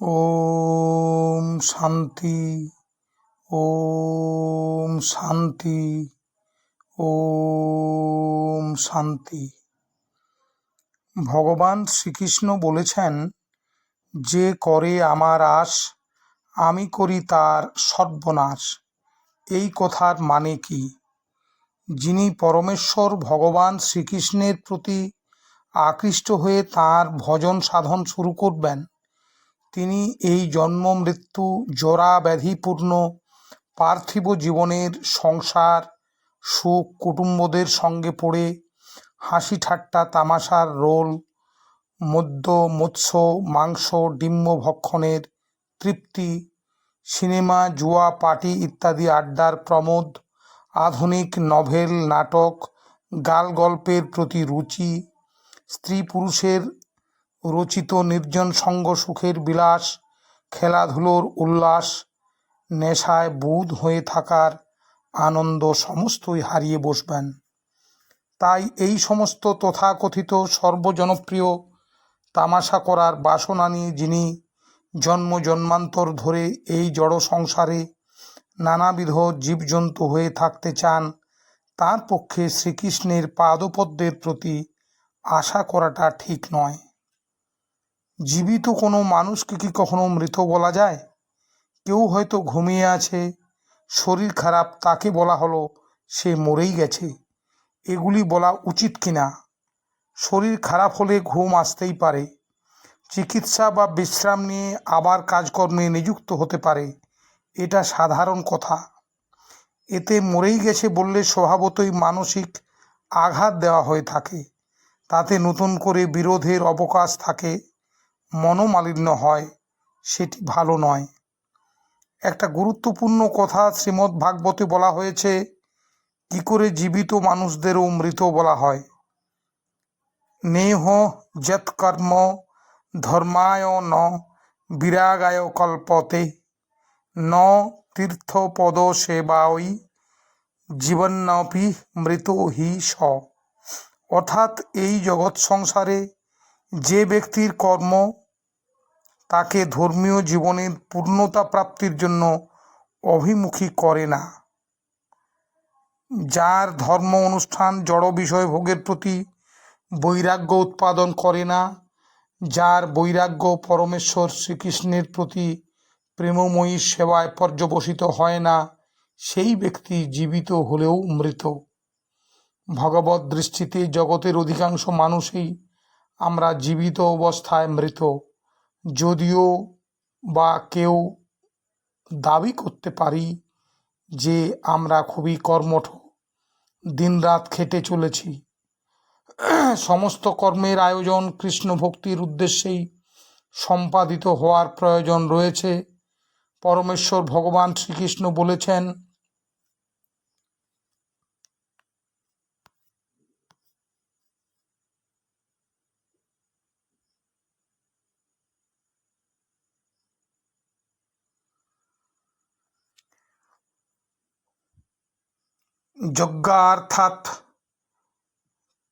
ওম শান্তি। ওম শান্তি। ওম শান্তি। ভগবান শ্রীকৃষ্ণ বলেছেন, যে করে আমার আশ, আমি করি তার সর্বনাশ। এই কথার মানে কি? যিনি পরমেশ্বর ভগবান শ্রীকৃষ্ণের প্রতি আকৃষ্ট হয়ে তাঁর ভজন সাধন শুরু করবেন, তিনি এই জন্ম মৃত্যু জরা ব্যাধিপূর্ণ পার্থিব জীবনের সংসার সুখ, কুটুম্বদের সঙ্গে পড়ে হাসি ঠাট্টা তামাশার রোল, মদ্য মৎস্য মাংস ডিম্ব ভক্ষণের তৃপ্তি, সিনেমা জুয়া পার্টি ইত্যাদি আড্ডার প্রমোদ, আধুনিক নভেল নাটক গাল গল্পের প্রতি রুচি, স্ত্রী পুরুষের রচিত নির্জন সঙ্গ সুখের বিলাস, খেলাধুলোর উল্লাস, নেশায় বুঁদ হয়ে থাকার আনন্দ সমস্তই হারিয়ে বসবেন। তাই এই সমস্ত তথাকথিত সর্বজনপ্রিয় তামাশা করার বাসনা নিয়ে যিনি জন্ম জন্মান্তর ধরে এই জড় সংসারে নানাবিধ জীবজন্তু হয়ে থাকতে চান, তার পক্ষে শ্রীকৃষ্ণের পাদপদ্মের প্রতি আশা করাটা ঠিক নয়। জীবিত কোনো মানুষকে কি কখনো মৃত বলা যায়? কেউ হয়তো ঘুমিয়ে আছে, শরীর খারাপ, তাকে বলা হলো সে মরেই গেছে। এগুলি বলা উচিত কিনা? শরীর খারাপ হলে ঘুম আসতেই পারে, চিকিৎসা বা বিশ্রাম নিয়ে আবার কাজকর্মে নিযুক্ত হতে পারে, এটা সাধারণ কথা। এতে মরেই গেছে বললে স্বভাবতই মানসিক আঘাত দেওয়া হয়ে থাকে, তাতে নতুন করে বিরোধের অবকাশ থাকে, মনোমালিন্য হয়, সেটি ভালো নয়। একটা গুরুত্বপূর্ণ কথা শ্রীমদ্ ভাগবতে বলা হয়েছে, কি করে জীবিত মানুষদেরও মৃত বলা হয়। নেহ যৎকর্ম ধর্মায় ন বিরাগায় কল্পতে, ন তীর্থপদ সেবাই জীবন্নপি মৃত হি স। অর্থাৎ এই জগৎ সংসারে যে ব্যক্তির কর্ম তাকে ধর্মীয় জীবনের পূর্ণতা প্রাপ্তির জন্য অভিমুখী করে না, যার ধর্ম অনুষ্ঠান জড় বিষয় ভোগের প্রতি বৈরাগ্য উৎপাদন করে না, যার বৈরাগ্য পরমেশ্বর শ্রীকৃষ্ণের প্রতি প্রেমময়ী সেবায় পর্যবসিত হয় না, সেই ব্যক্তি জীবিত হলেও মৃত। ভগবত দৃষ্টিতে জগতের অধিকাংশ মানুষই আমরা জীবিত অবস্থায় মৃত, যদিও বা কেউ দাবি করতে পারি যে আমরা খুবই কর্মঠ, দিনরাত খেটে চলেছি। সমস্ত কর্মের আয়োজন কৃষ্ণ ভক্তির উদ্দেশ্যেই সম্পাদিত হওয়ার প্রয়োজন রয়েছে। পরমেশ্বর ভগবান শ্রীকৃষ্ণ বলেছেন, যজ্ঞার্থাৎ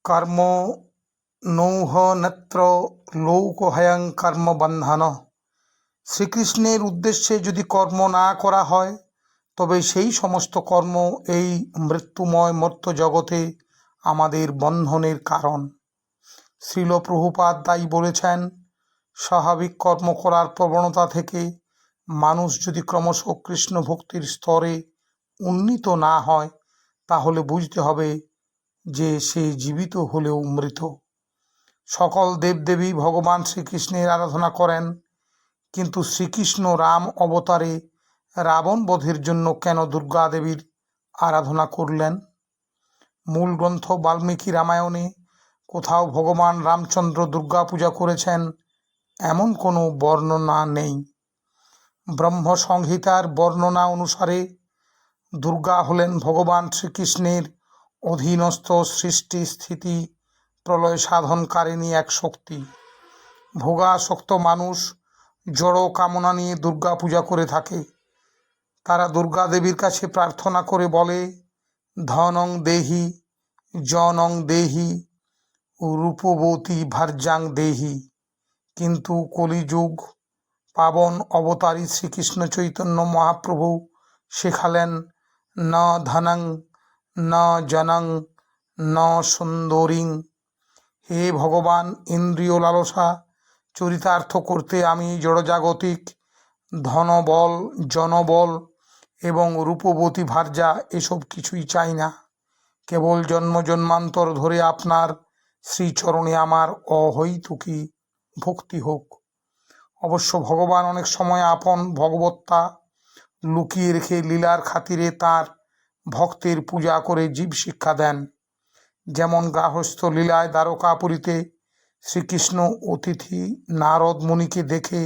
কর্ম নৌহ নেত্র লৌকহয়ং কর্ম বন্ধন। শ্রীকৃষ্ণের উদ্দেশ্যে যদি কর্ম না করা হয়, তবে সেই সমস্ত কর্ম এই মৃত্যুময় মর্ত্য জগতে আমাদের বন্ধনের কারণ। শ্রীল প্রভুপাদ তাই বলেছেন, স্বাভাবিক কর্ম করার প্রবণতা থেকে মানুষ যদি ক্রমশ কৃষ্ণ ভক্তির স্তরে উন্নীত না হয়, তাহলে বুঝতে হবে যে সে জীবিত হলেও মৃত। সকল দেবদেবী ভগবান শ্রীকৃষ্ণের আরাধনা করেন, কিন্তু শ্রীকৃষ্ণ রাম অবতারে রাবণ বধের জন্য কেন দুর্গা দেবীর আরাধনা করলেন? মূল গ্রন্থ বাল্মীকি রামায়ণে কোথাও ভগবান রামচন্দ্র দুর্গা পূজা করেছেন এমন কোনো বর্ণনা নেই। ব্রহ্ম সংহিতার বর্ণনা অনুসারে দুর্গা হলেন ভগবান শ্রীকৃষ্ণের অধীনস্থ সৃষ্টি স্থিতি প্রলয় সাধনকারিণী এক শক্তি। ভোগাসক্ত মানুষ জড় কামনা নিয়ে দুর্গা পূজা করে থাকে। তারা দুর্গা দেবীর কাছে প্রার্থনা করে বলে, ধনং দেহি, জনং দেহি, রূপবতী ভার্যাং দেহি। কিন্তু কলিযুগ পাবন অবতারী শ্রীকৃষ্ণ চৈতন্য মহাপ্রভু শেখালেন, ন ধনং ন জনং ন সুন্দরীং। হে ভগবান, ইন্দ্রিয় লালসা চরিতার্থ করতে আমি জড়জাগতিক ধনবল, জনবল এবং রূপবতী ভার্যা এসব কিছুই চাই না। কেবল জন্ম জন্মান্তর ধরে আপনার শ্রীচরণে আমার অহৈতুকী ভক্তি হোক। অবশ্য ভগবান অনেক সময় আপন ভগবত্তা লুকিয়ে রেখে লীলার খাতিরে তার ভক্তের পূজা করে জীব শিক্ষা দেন। যেমন গার্হস্থ্য লীলায় দ্বারকাপুরীতে শ্রীকৃষ্ণ অতিথি নারদ মুনিকে দেখে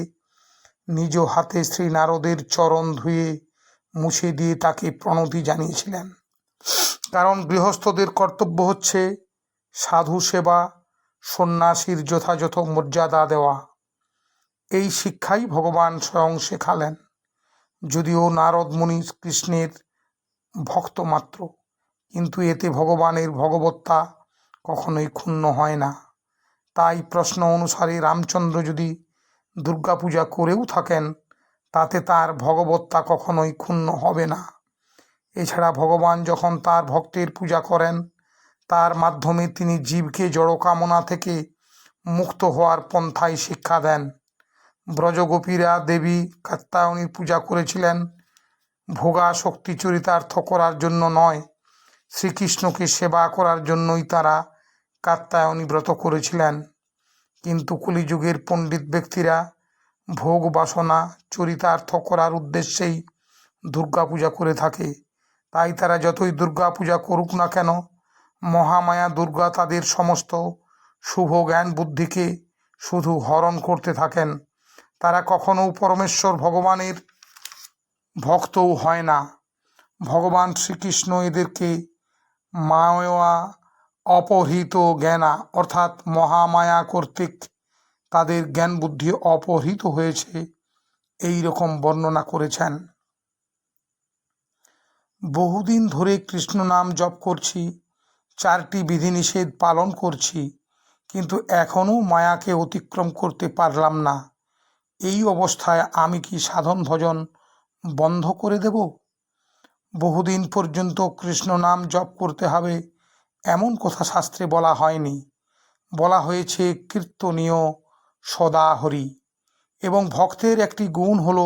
নিজ হাতে শ্রী নারদের চরণ ধুয়ে মুছে দিয়ে তাকে প্রণতি জানিয়েছিলেন। কারণ গৃহস্থদের কর্তব্য হচ্ছে সাধু সেবা, সন্ন্যাসীর যথাযথ মর্যাদা দেওয়া। এই শিক্ষাই ভগবান স্বয়ং শেখালেন। যদিও নারদ মুনি কৃষ্ণের ভক্ত মাত্র, কিন্তু এতে ভগবানের ভগবত্তা কখনোই ক্ষুণ্ণ হয় না। তাই প্রশ্ন অনুসারে রামচন্দ্র যদি দুর্গাপূজা করেও থাকেন, তাতে তার ভগবত্তা কখনোই ক্ষুণ্ণ হবে না। এছাড়া ভগবান যখন তার ভক্তের পূজা করেন, তার মাধ্যমে তিনি জীবকে জড়কামনা থেকে মুক্ত হওয়ার পন্থায় শিক্ষা দেন। ব্রজগোপীরা দেবী কাত্যায়নীর পূজা করেছিলেন ভোগাসক্তি চরিতার্থ করার জন্য নয়, শ্রীকৃষ্ণকে সেবা করার জন্যই তারা কাত্যায়নী ব্রত করেছিলেন। কিন্তু কলিযুগের পণ্ডিত ব্যক্তিরা ভোগ বাসনা চরিতার্থ করার উদ্দেশ্যেই দুর্গাপূজা করে থাকে। তাই তারা যতই দুর্গাপূজা করুক না কেন, মহামায়া দুর্গা তাদের সমস্ত শুভ জ্ঞান বুদ্ধিকে শুধু হরণ করতে থাকেন। তারা কখনো পরমেশ্বর ভগবানের ভক্তও হয় না। ভগবান শ্রীকৃষ্ণ এদেরকে মায়া অপহৃত জ্ঞানা অর্থাৎ মহামায়া কর্তৃক তাদের জ্ঞান বুদ্ধি অপহৃত হয়েছে, এই রকম বর্ণনা করেছেন। বহুদিন ধরে কৃষ্ণ নাম জপ করছি, 4টি বিধিনিষেধ পালন করছি, কিন্তু এখনও মায়াকে অতিক্রম করতে পারলাম না। এই অবস্থায় আমি কি সাধন ভজন বন্ধ করে দেব? বহুদিন পর্যন্ত কৃষ্ণ নাম জপ করতে হবে এমন কথা শাস্ত্রে বলা হয়নি। বলা হয়েছে কীর্তনীয় সদা হরি। এবং ভক্তের একটি গুণ হল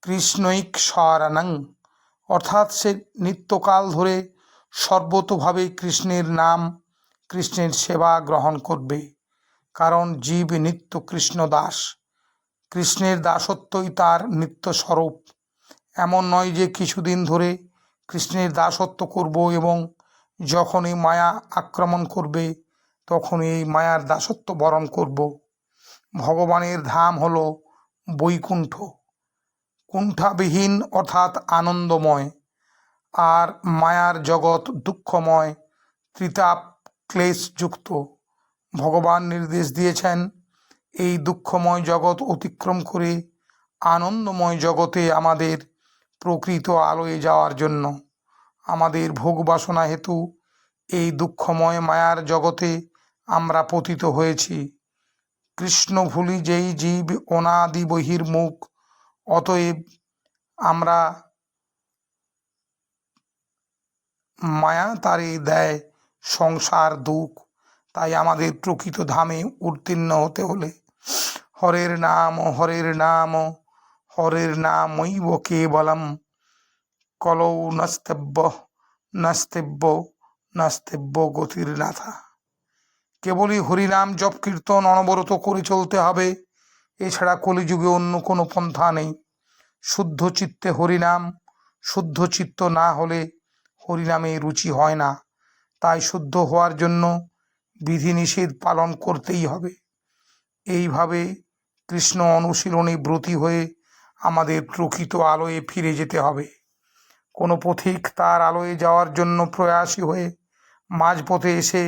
কৃষ্ণৈশ্বরানং, অর্থাৎ সে নিত্যকাল ধরে সর্বতোভাবে কৃষ্ণের নাম, কৃষ্ণের সেবা গ্রহণ করবে। কারণ জীব নিত্য কৃষ্ণ দাস, কৃষ্ণের দাসত্বই তার নিত্য স্বরূপ। এমন নয় যে কিছুদিন ধরে কৃষ্ণের দাসত্ব করব এবং যখনই মায়া আক্রমণ করবে তখন এই মায়ার দাসত্ব বরণ করব। ভগবানের ধাম হল বৈকুণ্ঠ, কুণ্ঠাবিহীন অর্থাৎ আনন্দময়, আর মায়ার জগৎ দুঃখময়, ত্রিতাপ ক্লেশযুক্ত। ভগবান নির্দেশ দিয়েছেন এই দুঃখময় জগৎ অতিক্রম করে আনন্দময় জগতে আমাদের প্রকৃত আলোয় যাওয়ার জন্য। আমাদের ভোগ বাসনা হেতু এই দুঃখময় মায়ার জগতে আমরা পতিত হয়েছি। কৃষ্ণ ভুলি যেই জীব অনাদি বহির্মুখ, অতএব আমরা মায়া তারে দেয় সংসার দুঃখ। তাই আমাদের প্রকৃত ধামে উত্তীর্ণ হতে হলে হরের নাম হরের নাম হরের নামৈব কেবলম কলৌ নাস্তেব্য নাস্তেব্য নাস্তেব্য গতির নাথা। কেবলই হরিনাম জপ কীর্তন অনবরত করে চলতে হবে, এছাড়া কলিযুগে অন্য কোনো পন্থা নেই। শুদ্ধ চিত্তে হরিনাম, শুদ্ধ চিত্ত না হলে হরিনামে রুচি হয় না। তাই শুদ্ধ হওয়ার জন্য বিধিনিষেধ পালন করতেই হবে। এইভাবে কৃষ্ণ অনুশীলনে ব্রতী হয়ে আমাদের প্রকৃত আলোয় ফিরে যেতে হবে। কোনো পথিক তার আলোয় যাওয়ার জন্য প্রয়াসী হয়ে মাঝপথে এসে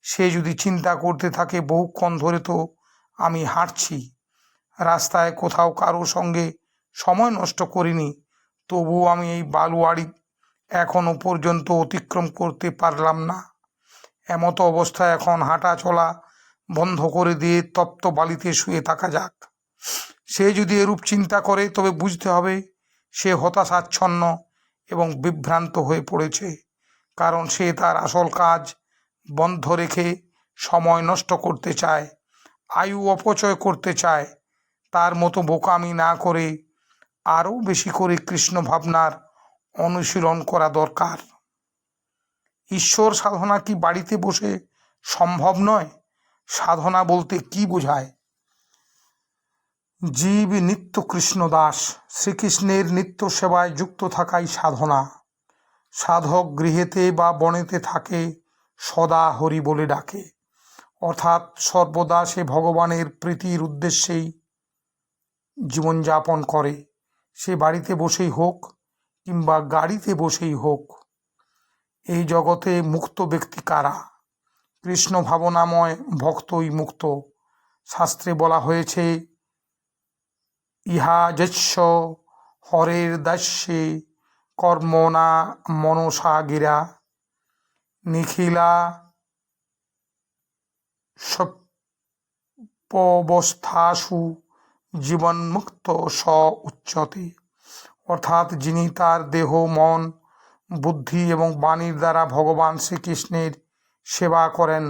সে যদি চিন্তা করতে থাকে বহুক্ষণ ধরে তো আমি হাঁটছি, রাস্তায় কোথাও কারো সঙ্গে সময় নষ্ট করিনি, তবুও আমি এই বালুয়াড়ি এখনও পর্যন্ত অতিক্রম করতে পারলাম না, এমতো অবস্থায় এখন হাঁটা চলা বন্ধ করে দিয়ে তপ্ত বালিতে শুয়ে থাকা যাক। সে যদি এরূপ চিন্তা করে তবে বুঝতে হবে সে হতাশাচ্ছন্ন এবং বিভ্রান্ত হয়ে পড়েছে, কারণ সে তার আসল কাজ বন্ধ রেখে সময় নষ্ট করতে চায়, আয়ু অপচয় করতে চায়। তার মতো বোকামি না করে আরও বেশি করে কৃষ্ণ ভাবনার অনুশীলন করা দরকার। ঈশ্বর সাধনা কি বাড়িতে বসে সম্ভব নয়? সাধনা বলতে কি বোঝায়? জীব নিত্য কৃষ্ণ দাস, শ্রীকৃষ্ণের নিত্য সেবায় যুক্ত থাকাই সাধনা। সাধক গৃহেতে বা বনেতে থাকে, সদা হরি বলে ডাকে, অর্থাৎ সর্বদা সে ভগবানের প্রীতির উদ্দেশ্যেই জীবনযাপন করে। সে বাড়িতে বসেই হোক কিংবা গাড়িতে বসেই হোক। এই জগতে মুক্ত ব্যক্তি কারা? কৃষ্ণ ভাবনাময় ভক্তই মুক্ত। শাস্ত্রে বলা হয়েছে, ইহা যস্য হরের দাস্যে কর্মণা মনসা গিরা নিখিলা সপ্যবস্থাসু জীবন্মুক্ত স উচ্যতে। অর্থাৎ যিনি তার দেহ, মন, বুদ্ধি এবং বাণীর দ্বারা ভগবান শ্রীকৃষ্ণের সেবা করেন,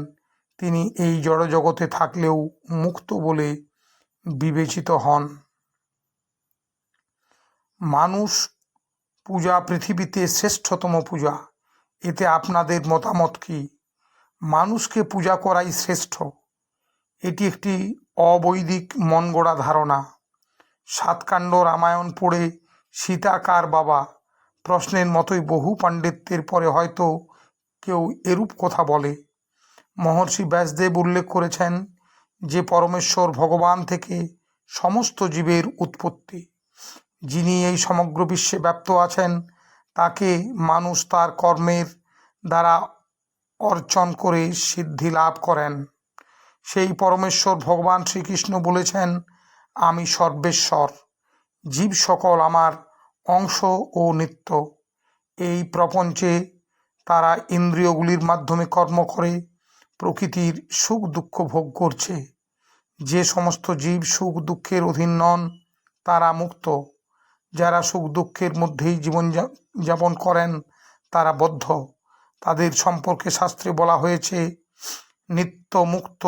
তিনি এই জড়জগতে থাকলেও মুক্ত বলে বিবেচিত হন। মানুষ পূজা পৃথিবীতে শ্রেষ্ঠতম পূজা। এতে আপনাদের মতামত কি? মানুষকে পূজা করাই শ্রেষ্ঠ, এটি একটি অবৈদিক মনগড়া ধারণা। সাতকাণ্ড রামায়ণ পড়ে সীতা কার বাবা প্রশ্নের মতোই বহু পাণ্ডিত্যের পরে হয়তো কেউ এরূপ কথা বলে। মহর্ষি ব্যাসদেব উল্লেখ করেছেন যে পরমেশ্বর ভগবান থেকে সমস্ত জীবের উৎপত্তি। যিনি এই সমগ্র বিশ্বে ব্যাপ্ত আছেন, তাকে মানুষ তার কর্মের দ্বারা অর্চন করে সিদ্ধি লাভ করেন। সেই পরমেশ্বর ভগবান শ্রীকৃষ্ণ বলেছেন, আমি সর্বেশ্বর, জীব সকল আমার অংশ ও নিত্য। এই প্রপঞ্চে তারা ইন্দ্রিয়গুলির মাধ্যমে কর্ম করে প্রকৃতির সুখ দুঃখ ভোগ করছে। যে সমস্ত জীব সুখ দুঃখের অধীন নন তারা মুক্ত। যারা সুখ দুঃখের মধ্যেই জীবন যাপন করেন তারা বদ্ধ। তাদের সম্পর্কে শাস্ত্রে বলা হয়েছে, নিত্য মুক্ত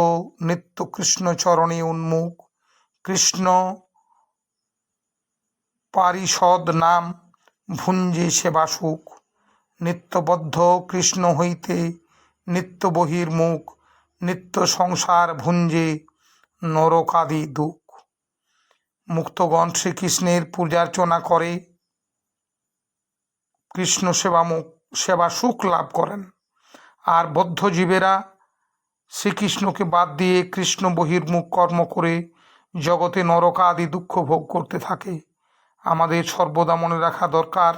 নিত্য কৃষ্ণ চরণে উন্মুখ, কৃষ্ণ পারিষদ নাম ভুঞ্জে সেবা সুখ, নিত্যবদ্ধ কৃষ্ণ হইতে নিত্য বহির্মুখ, নিত্য সংসার ভুঞ্জে নরকাদি দুঃখ। মুক্তগণ শ্রীকৃষ্ণের পূজার্চনা করে কৃষ্ণ সেবা সুখ লাভ করেন, আর বদ্ধ জীবেরা শ্রীকৃষ্ণকে বাদ দিয়ে কৃষ্ণ বহির্মুখ কর্ম করে জগতে নরকাদি দুঃখ ভোগ করতে থাকে। আমাদের সর্বদা মনে রাখা দরকার,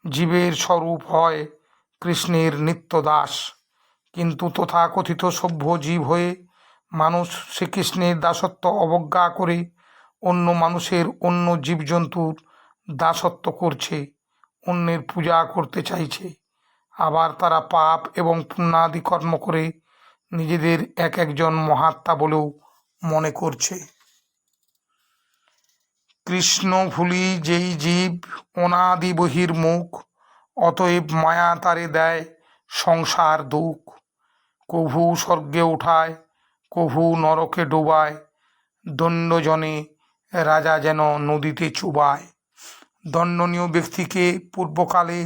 জীবের স্বরূপ হয় কৃষ্ণের নিত্য দাস, কিন্তু তথাকথিত সভ্য জীব হয়ে মানুষ শ্রীকৃষ্ণের দাসত্ব অবজ্ঞা করে অন্য মানুষের, অন্য জীবজন্তুর দাসত্ব করছে, অন্যের পূজা করতে চাইছে। আবার তারা পাপ এবং পুণ্যাদি কর্ম করে নিজেদের এক একজন মহাত্মা বলেও মনে করছে। কৃষ্ণ ভুলি যেই জীব অনাদি বহির্মুখ, অতএব মায়া তারে দেয় সংসার দুঃখ। কভু স্বর্গে উঠায়, কভু নরকে ডুবায়, দণ্ডজনে রাজা যেন নদীতে চুবায়। দণ্ডনীয় ব্যক্তিকে পূর্বকালে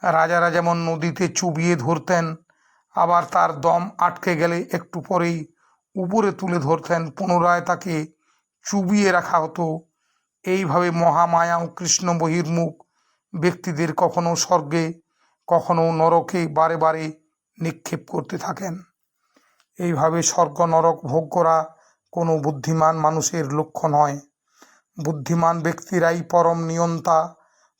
রাজারা যেমন নদীতে চুবিয়ে ধরতেন, আবার তার দম আটকে গেলে একটু পরেই উপরে তুলে ধরতেন, পুনরায় তাকে চুবিয়ে রাখা হতো। এইভাবে মহামায়া ও কৃষ্ণ বহির্মুখ ব্যক্তিদের কখনো স্বর্গে কখনো নরকে বারে বারে নিক্ষেপ করতে থাকেন। এইভাবে স্বর্গ নরক ভোগ করা কোনো বুদ্ধিমান মানুষের লক্ষ্য নয়। বুদ্ধিমান ব্যক্তিরাই পরম নিয়ন্তা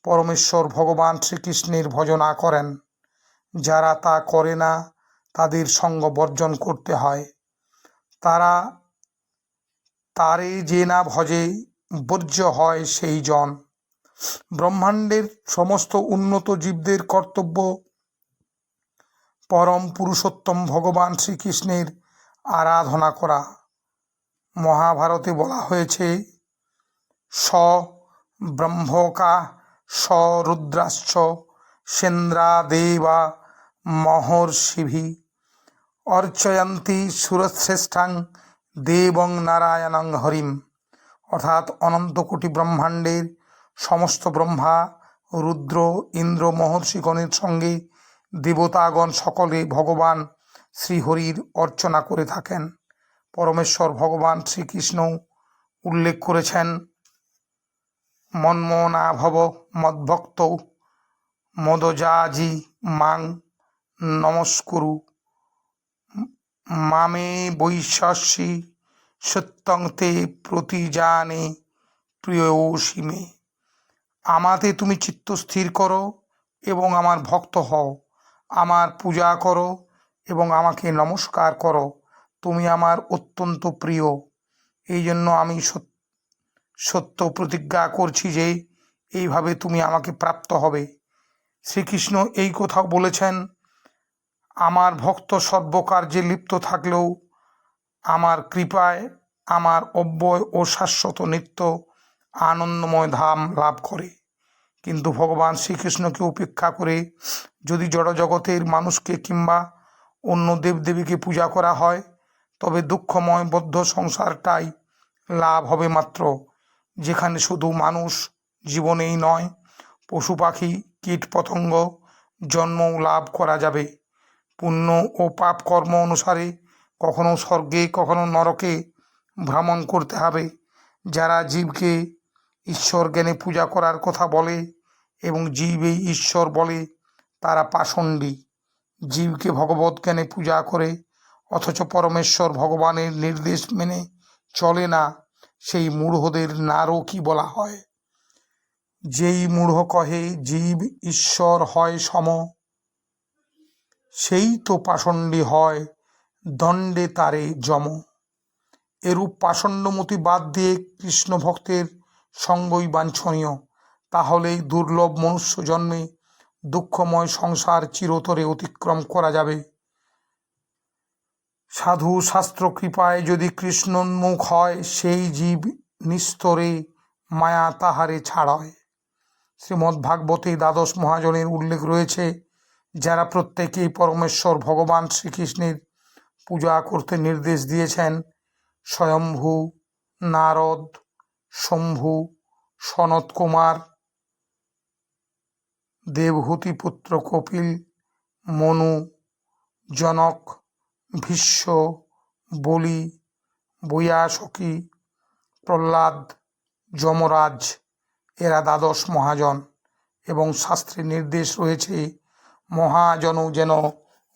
পরমেশ্বর ভগবান শ্রীকৃষ্ণের ভজনা করেন। যারা তা করে না তাদের সঙ্গ বর্জন করতে হয়। তারা তারে যে না ভজে বর্জ্য হয় সেই জন। ব্রহ্মাণ্ডের সমস্ত উন্নত জীবদের কর্তব্য পরম পুরুষোত্তম ভগবান শ্রীকৃষ্ণের আরাধনা করা। মহাভারতে বলা হয়েছে, স ব্রহ্মকা স রুদ্রাশ্চ সেন্দ্রাদেবা মহর্ষিভি অর্চয়ন্তি সুরশ্রেষ্ঠাং দেবং নারায়ণং হরিম। অর্থাৎ অনন্ত কোটি ব্রহ্মাণ্ডের সমস্ত ব্রহ্মা, রুদ্র, ইন্দ্র, মহর্ষিগণের সঙ্গে দেবতাগণ সকলে ভগবান শ্রীহরির অর্চনা করে থাকেন। পরমেশ্বর ভগবান শ্রীকৃষ্ণ উল্লেখ করেছেন, মন্মনা ভব মদ্ভক্ত মদজাজি মাং নমস্কুরু মামে বৈশস্যি সত্যং তে প্রতিজানে প্রিয়সী মে। আমাতে তুমি চিত্ত স্থির করো এবং আমার ভক্ত হও, আমার পূজা করো এবং আমাকে নমস্কার করো। তুমি আমার অত্যন্ত প্রিয়। এই জন্য আমি সত্য প্রতিজ্ঞা করছি যে এইভাবে তুমি আমাকে প্রাপ্ত হবে। শ্রীকৃষ্ণ এই কথাও বলেছেন, আমার ভক্ত সর্বকার্যে লিপ্ত থাকলেও আমার কৃপায় আমার অব্যয় ও শাশ্বত নিত্য আনন্দময় ধাম লাভ করে। কিন্তু ভগবান শ্রীকৃষ্ণকে উপেক্ষা করে যদি জড়জগতের মানুষকে কিংবা অন্য দেবদেবীকে পূজা করা হয়, তবে দুঃখময় বদ্ধ সংসারটাই লাভ হবে মাত্র, যেখানে শুধু মানুষ জীবনেই নয়, পশু পাখি কীট পতঙ্গ জন্মও লাভ করা যাবে। পুণ্য ও পাপ কর্ম অনুসারে কখনো স্বর্গে কখনো নরকে ভ্রমণ করতে হবে। যারা জীবকে ঈশ্বর জ্ঞানে পূজা করার কথা বলে এবং জীবই ঈশ্বর বলে, তারা পাষণ্ডী। জীবকে ভগবত জ্ঞানে পূজা করে অথচ পরমেশ্বর ভগবানের নির্দেশ মেনে চলে না, সেই মূঢ়দের নারকী বলা হয়। যেই মূঢ় কহে জীব ঈশ্বর হয় সম, সেই তো পাষণ্ডী হয় দণ্ডে তারে যম। এরূপ পাষণ্ডমতি বাদ দিয়ে কৃষ্ণ ভক্তের সঙ্গই বাঞ্ছনীয়। তাহলেই দুর্লভ মনুষ্য জন্মে দুঃখময় সংসার চিরতরে অতিক্রম করা যাবে। সাধু শাস্ত্র কৃপায় যদি কৃষ্ণোন্মুখ হয়, সেই জীব নিস্তরে মায়া তাহারে ছাড়ায়। শ্রীমদ্ভাগবতে দ্বাদশ মহাজনের উল্লেখ রয়েছে, যারা প্রত্যেকেই পরমেশ্বর ভগবান শ্রীকৃষ্ণের পূজা করতে নির্দেশ দিয়েছেন। স্বয়ম্ভু, নারদ, শম্ভু, সনত কুমার, দেবহূতিপুত্র কপিল, মনু, জনক, ভীষ্ম, বলি, বৈয়াসকি, প্রহ্লাদ, যমরাজ, এরা দ্বাদশ মহাজন। এবং শাস্ত্রে নির্দেশ রয়েছে, মহাজন যেন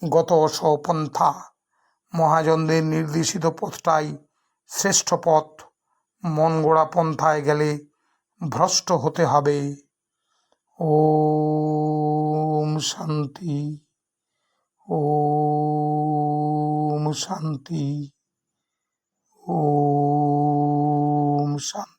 গত সপন্থা। মহাজনদের নির্দেশিত পথটাই শ্রেষ্ঠ পথ। মন গড়া পন্থায় গেলে ভ্রষ্ট হতে হবে। ওম শান্তি, ওম শান্তি, ওম শান্তি।